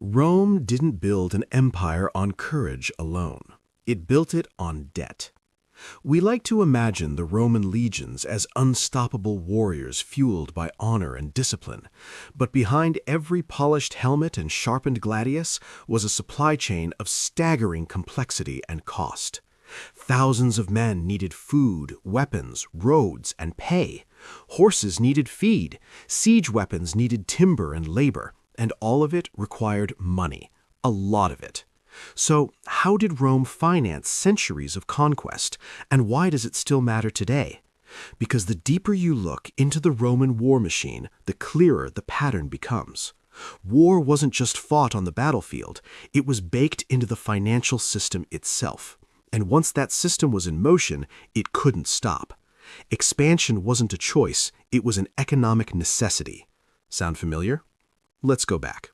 Rome didn't build an empire on courage alone. It built it on debt. We like to imagine the Roman legions as unstoppable warriors fueled by honor and discipline, but behind every polished helmet and sharpened gladius was a supply chain of staggering complexity and cost. Thousands of men needed food, weapons, roads, and pay. Horses needed feed, siege weapons needed timber and labor, and all of it required money, a lot of it. So, how did Rome finance centuries of conquest, and why does it still matter today? Because the deeper you look into the Roman war machine, the clearer the pattern becomes. War wasn't just fought on the battlefield, it was baked into the financial system itself. And once that system was in motion, it couldn't stop. Expansion wasn't a choice, it was an economic necessity. Sound familiar? Let's go back.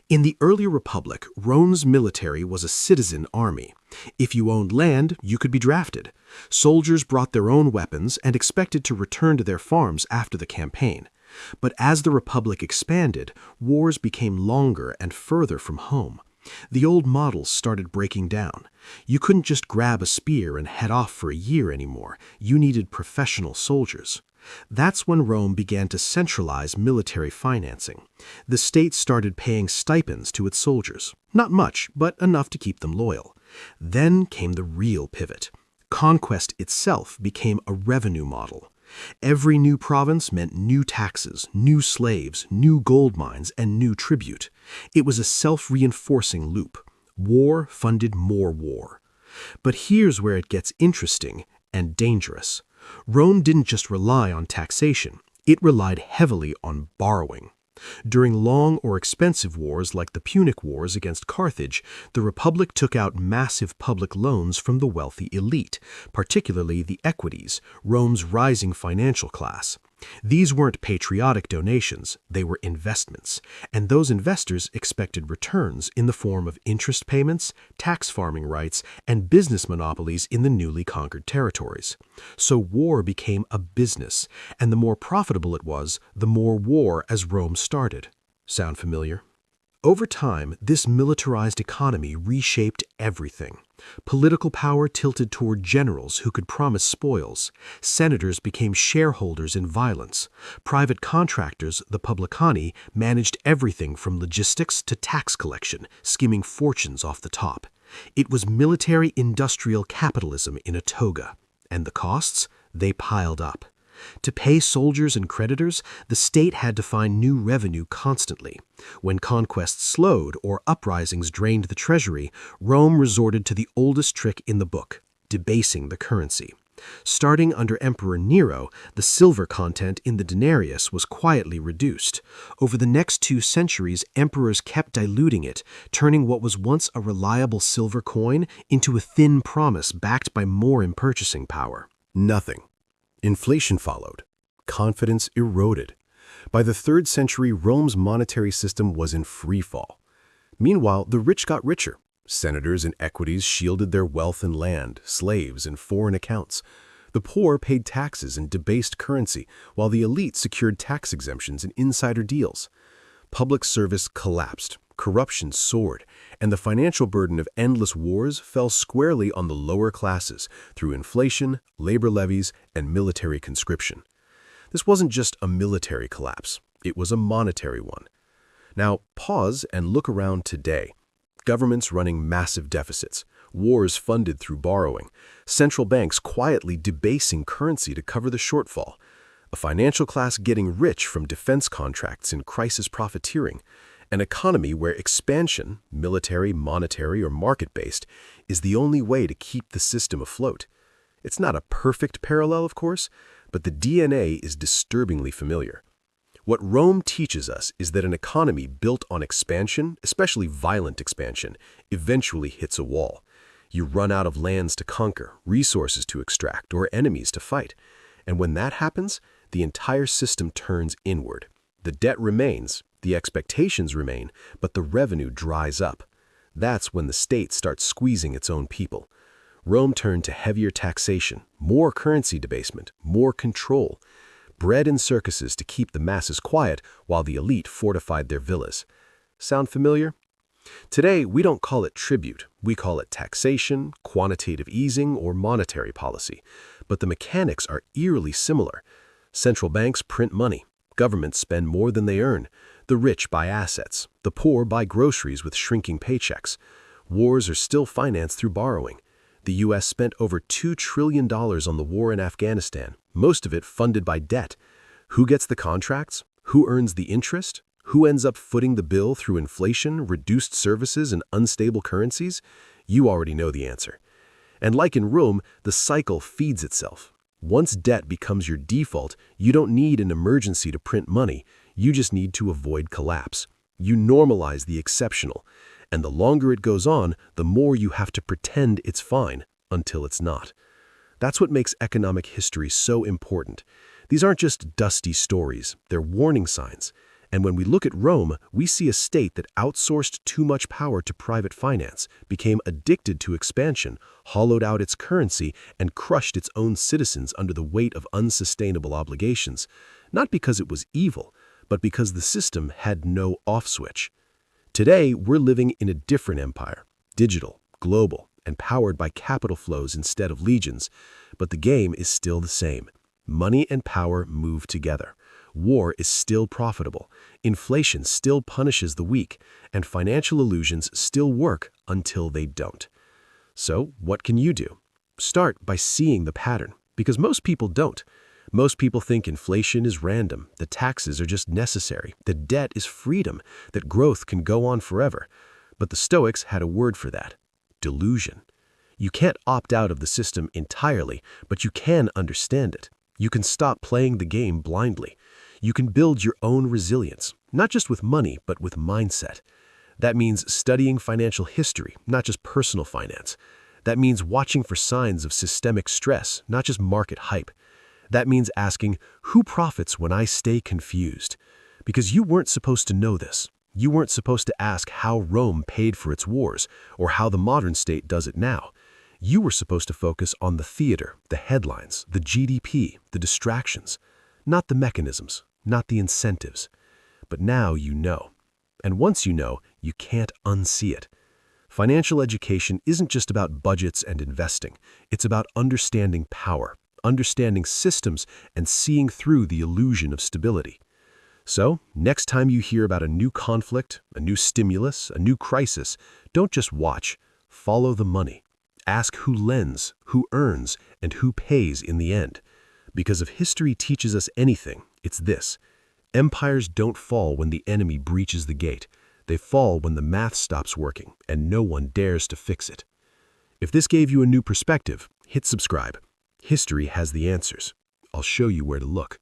In the early Republic, Rome's military was a citizen army. If you owned land, you could be drafted. Soldiers brought their own weapons and expected to return to their farms after the campaign. But as the Republic expanded, wars became longer and further from home. The old models started breaking down. You couldn't just grab a spear and head off for a year anymore. You needed professional soldiers. That's when Rome began to centralize military financing. The state started paying stipends to its soldiers. Not much, but enough to keep them loyal. Then came the real pivot. Conquest itself became a revenue model. Every new province meant new taxes, new slaves, new gold mines, and new tribute. It was a self-reinforcing loop. War funded more war. But here's where it gets interesting and dangerous. Rome didn't just rely on taxation, it relied heavily on borrowing. During long or expensive wars like the Punic Wars against Carthage, the Republic took out massive public loans from the wealthy elite, particularly the equites, Rome's rising financial class. These weren't patriotic donations, they were investments, and those investors expected returns in the form of interest payments, tax farming rights, and business monopolies in the newly conquered territories. So war became a business, and the more profitable it was, the more war as Rome started. Sound familiar? Over time, this militarized economy reshaped everything. Political power tilted toward generals who could promise spoils. Senators became shareholders in violence. Private contractors, the publicani, managed everything from logistics to tax collection, skimming fortunes off the top. It was military-industrial capitalism in a toga. And the costs? They piled up. To pay soldiers and creditors, the state had to find new revenue constantly. When conquests slowed or uprisings drained the treasury, Rome resorted to the oldest trick in the book, debasing the currency. Starting under Emperor Nero, the silver content in the denarius was quietly reduced. Over the next 2 centuries, emperors kept diluting it, turning what was once a reliable silver coin into a thin promise backed by more in purchasing power. Nothing. Inflation followed. Confidence eroded. By the 3rd century, Rome's monetary system was in free fall. Meanwhile, the rich got richer. Senators and equities shielded their wealth and land, slaves and foreign accounts. The poor paid taxes and debased currency, while the elite secured tax exemptions and insider deals. Public service collapsed, corruption soared, and the financial burden of endless wars fell squarely on the lower classes through inflation, labor levies, and military conscription. This wasn't just a military collapse, it was a monetary one. Now, pause and look around today. Governments running massive deficits, wars funded through borrowing, central banks quietly debasing currency to cover the shortfall, a financial class getting rich from defense contracts and crisis profiteering, an economy where expansion, military, monetary, or market-based, is the only way to keep the system afloat. It's not a perfect parallel, of course, but the DNA is disturbingly familiar. What Rome teaches us is that an economy built on expansion, especially violent expansion, eventually hits a wall. You run out of lands to conquer, resources to extract, or enemies to fight. And when that happens, the entire system turns inward. The debt remains, the expectations remain, but the revenue dries up. That's when the state starts squeezing its own people. Rome turned to heavier taxation, more currency debasement, more control. Bred in circuses to keep the masses quiet while the elite fortified their villas. Sound familiar? Today, we don't call it tribute. We call it taxation, quantitative easing, or monetary policy. But the mechanics are eerily similar. Central banks print money. Governments spend more than they earn. The rich buy assets. The poor buy groceries with shrinking paychecks. Wars are still financed through borrowing. The U.S. spent over $2 trillion on the war in Afghanistan, most of it funded by debt. Who gets the contracts? Who earns the interest? Who ends up footing the bill through inflation, reduced services, and unstable currencies? You already know the answer. And like in Rome, the cycle feeds itself. Once debt becomes your default, you don't need an emergency to print money. You just need to avoid collapse. You normalize the exceptional. And the longer it goes on, the more you have to pretend it's fine until it's not. That's what makes economic history so important. These aren't just dusty stories, they're warning signs. And when we look at Rome, we see a state that outsourced too much power to private finance, became addicted to expansion, hollowed out its currency, and crushed its own citizens under the weight of unsustainable obligations, not because it was evil, but because the system had no off switch. Today, we're living in a different empire, digital, global, and powered by capital flows instead of legions, but the game is still the same. Money and power move together. War is still profitable, inflation still punishes the weak, and financial illusions still work until they don't. So, what can you do? Start by seeing the pattern, because most people don't. Most people think inflation is random, that taxes are just necessary, that debt is freedom, that growth can go on forever. But the Stoics had a word for that: delusion. You can't opt out of the system entirely, but you can understand it. You can stop playing the game blindly. You can build your own resilience, not just with money, but with mindset. That means studying financial history, not just personal finance. That means watching for signs of systemic stress, not just market hype. That means asking, who profits when I stay confused? Because you weren't supposed to know this. You weren't supposed to ask how Rome paid for its wars, or how the modern state does it now. You were supposed to focus on the theater, the headlines, the GDP, the distractions, not the mechanisms, not the incentives. But now you know. And once you know, you can't unsee it. Financial education isn't just about budgets and investing. It's about understanding power, understanding systems, and seeing through the illusion of stability. So, next time you hear about a new conflict, a new stimulus, a new crisis, don't just watch. Follow the money. Ask who lends, who earns, and who pays in the end. Because if history teaches us anything, it's this: empires don't fall when the enemy breaches the gate. They fall when the math stops working and no one dares to fix it. If this gave you a new perspective, hit subscribe. History has the answers. I'll show you where to look.